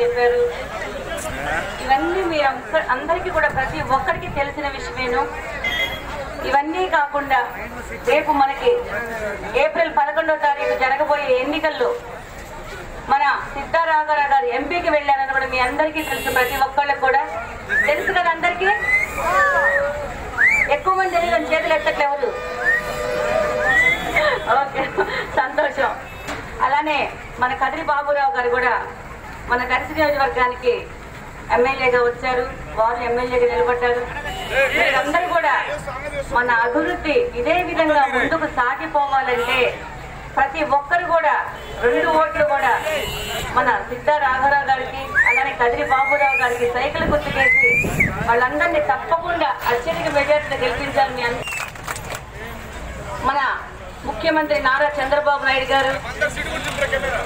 చెప్పారు. ఇవన్నీ మీరు అందరికీ కూడా ప్రతి ఒక్కరికి తెలిసిన విషయమేను. ఇవన్నీ కాకుండా రేపు మనకి ఏప్రిల్ 11వ తారీఖు జరగబోయే ఎన్నికల్లో మన సిద్ధారాఘవరావు గారు ఎంపీకి వెళ్ళారని కూడా మీ అందరికీ తెలుసు. ప్రతి ఒక్కళ్ళకి కూడా తెలుసు కదా. అందరికీ ఎక్కువ మంది తెలియని చేతులు ఎత్తట్లేవరు. ఓకే, సంతోషం. అలానే మన కదిరి బాబురావు గారు కూడా మన దర్శి నియోజకవర్గానికి ఎమ్మెల్యేగా వచ్చారు. వారు ఎమ్మెల్యేగా నిలబడ్డారు. మీరందరూ కూడా మన అభివృద్ధి ఇదే విధంగా ముందుకు సాగిపోవాలంటే ప్రతి ఒక్కరు కూడా 2 ఓట్లు కూడా మన సిద్ధారాఘవరావు గారికి అలానే కదిరి బాబురావు గారికి సైకిల్ గుర్తుకేసి వాళ్ళందరినీ తప్పకుండా అత్యధిక మెజార్టీని గెలిపించాలి. మీ మన ముఖ్యమంత్రి నారా చంద్రబాబు నాయుడు గారు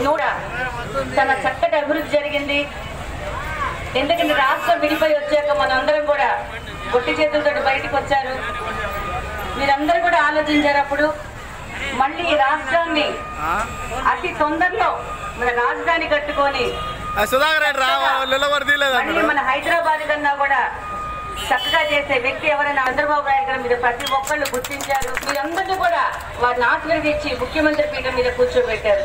కూడా చాలా చక్కటి అభివృద్ధి జరిగింది. ఎందుకంటే రాష్ట్రం విడిపోయి వచ్చాక మనందరం కూడా గొట్టి చేతులతో బయటకు వచ్చారు. మీరందరూ కూడా ఆలోచించారు. అప్పుడు మళ్ళీ ఈ రాష్ట్రాన్ని అతి తొందరలో మన రాజధాని కట్టుకొని మళ్ళీ మన హైదరాబాద్ కన్నా కూడా చక్కగా చేసే వ్యక్తి ఎవరైనా చంద్రబాబు నాయుడు గారు మీరు ప్రతి ఒక్కళ్ళు గుర్తించారు. మీరందరూ కూడా వారిని ఆశీర్వదించి ముఖ్యమంత్రి పీఠం మీద కూర్చోబెట్టారు.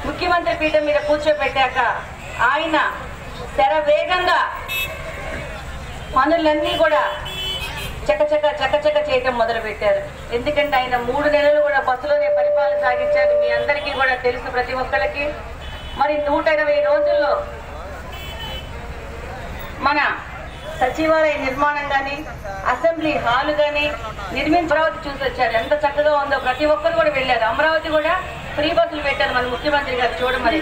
ముఖ్యమంత్రి పీఠం మీద కూర్చోబెట్టాక ఆయన శరవేగంగా పనులన్నీ కూడా చకచక చేయటం మొదలు పెట్టారు. ఎందుకంటే ఆయన 3 నెలలు కూడా బస్సులోనే పరిపాలన సాగించారు. మీ అందరికీ కూడా తెలుసు ప్రతి ఒక్కరికి. మరి 120 రోజుల్లో మన సచివాలయ నిర్మాణం కానీ అసెంబ్లీ హాల్ కానీ అమరావతి చూసి వచ్చారు. ఎంత చక్కగా ఉందో ప్రతి ఒక్కరు కూడా వెళ్ళారు. అమరావతి కూడా ఫ్రీ బస్సులు పెట్టారు మన ముఖ్యమంత్రి గారు చూడమని.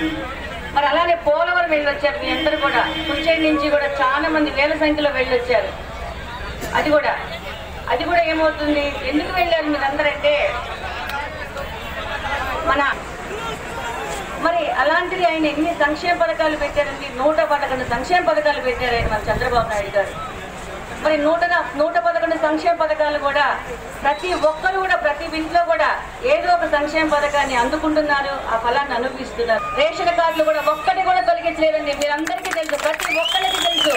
మరి అలానే పోలవరం వెళ్ళొచ్చారు. మీ అందరూ కూడా కుర్చేడి నుంచి కూడా చాలా మంది వేల సంఖ్యలో వెళ్ళొచ్చారు. అది కూడా ఏమవుతుంది, ఎందుకు వెళ్ళారు మీరందరంటే మరి అలాంటిది ఆయన ఎన్ని సంక్షేమ పథకాలు పెట్టారండి. 111 సంక్షేమ పథకాలు పెట్టారు ఆయన మన చంద్రబాబు నాయుడు గారు. మరి 111 సంక్షేమ పథకాలు కూడా ప్రతి ఒక్కరు కూడా ప్రతి ఇంట్లో కూడా ఏదో ఒక సంక్షేమ పథకాన్ని అందుకుంటున్నారు. ఆ ఫలాన్ని అనుభవిస్తున్నారు. రేషన్ కార్డులు కూడా ఒక్కటి కూడా తొలగించలేదండి. మీరందరికీ తెలుసు, ప్రతి ఒక్కరికి తెలుసు.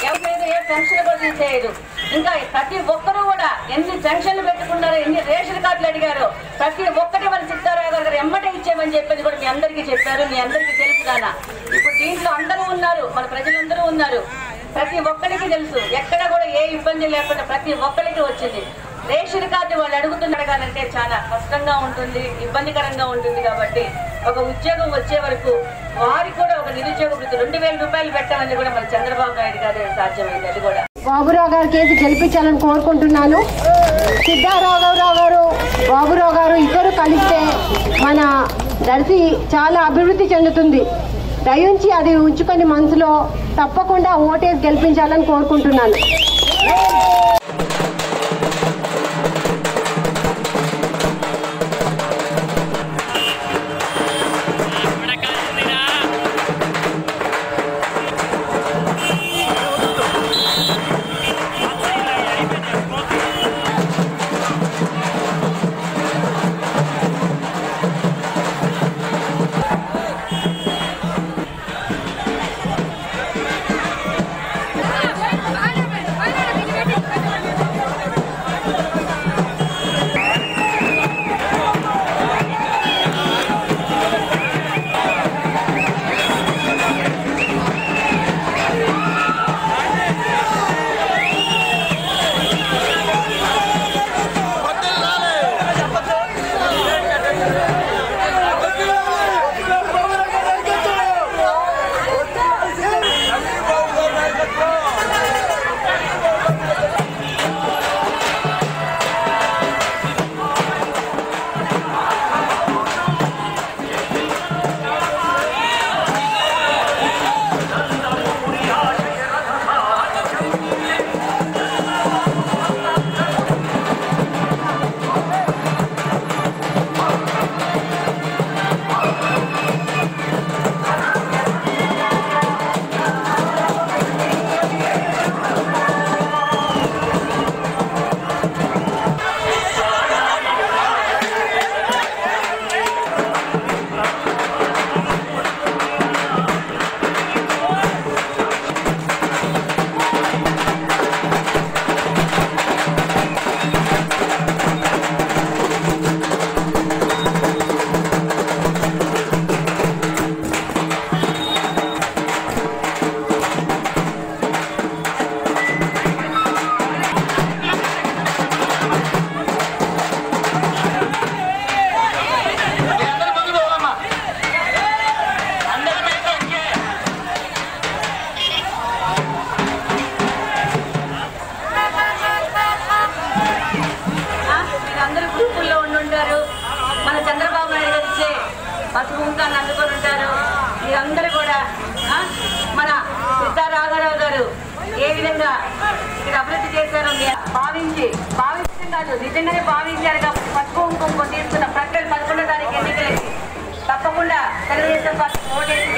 ఎవరు ఏ పెన్షన్ కూడా తీసేయదు. ఇంకా ప్రతి ఒక్కరు కూడా ఎన్ని పెన్షన్లు పెట్టుకున్నారో, ఎన్ని రేషన్ కార్డులు అడిగారో ప్రతి ఒక్కటి మన సిద్ధారాఘవరావు గారు ఎమ్మటే ఇచ్చేమని చెప్పేది కూడా మీ అందరికీ చెప్పారు. మీ అందరికీ తెలుసు దానా. ఇప్పుడు దీంట్లో అందరూ ఉన్నారు, మన ప్రజలందరూ ఉన్నారు. ప్రతి ఒక్కరికి తెలుసు. ఎక్కడ కూడా ఏ ఇబ్బంది లేకుండా ప్రతి ఒక్కరికి వచ్చింది. రేషన్ కార్డు వాళ్ళు అడుగుతున్నారంటే చాలా కష్టంగా ఉంటుంది, ఇబ్బందికరంగా ఉంటుంది. కాబట్టి ఒక ఉద్యోగం వచ్చే వరకు వారికి కూడా ఒక నిరుద్యోగ వృత్తి 2000 రూపాయలు పెట్టాలని కూడా మన చంద్రబాబు నాయుడు గారు సాధ్యమైంది. అది కూడా బాబురావు గారి కేసు గెలిపించాలని కోరుకుంటున్నాను. సిద్ధారాఘవరావు గారు, బాబురావు గారు ఇద్దరు కలిస్తే మన దర్శి చాలా అభివృద్ధి చెందుతుంది. దయించి అది ఉంచుకొని మనసులో తప్పకుండా ఓటేసి గెలిపించాలని కోరుకుంటున్నాను. పసుపు కుంకాన్ని అందుకొని ఉంటారు. మీరందరూ కూడా మన సిద్ధారాఘవరావు గారు ఏ విధంగా ఇక్కడ అభివృద్ధి చేశారో భావించడం కాదు, నిజంగానే భావించారు కాబట్టి పసుపు కుంకుమ తీసుకున్న ప్రక్రియ 11వ తారీఖు ఎన్నికలకి తప్పకుండా తెలుగుదేశం పార్టీ ఓటేసి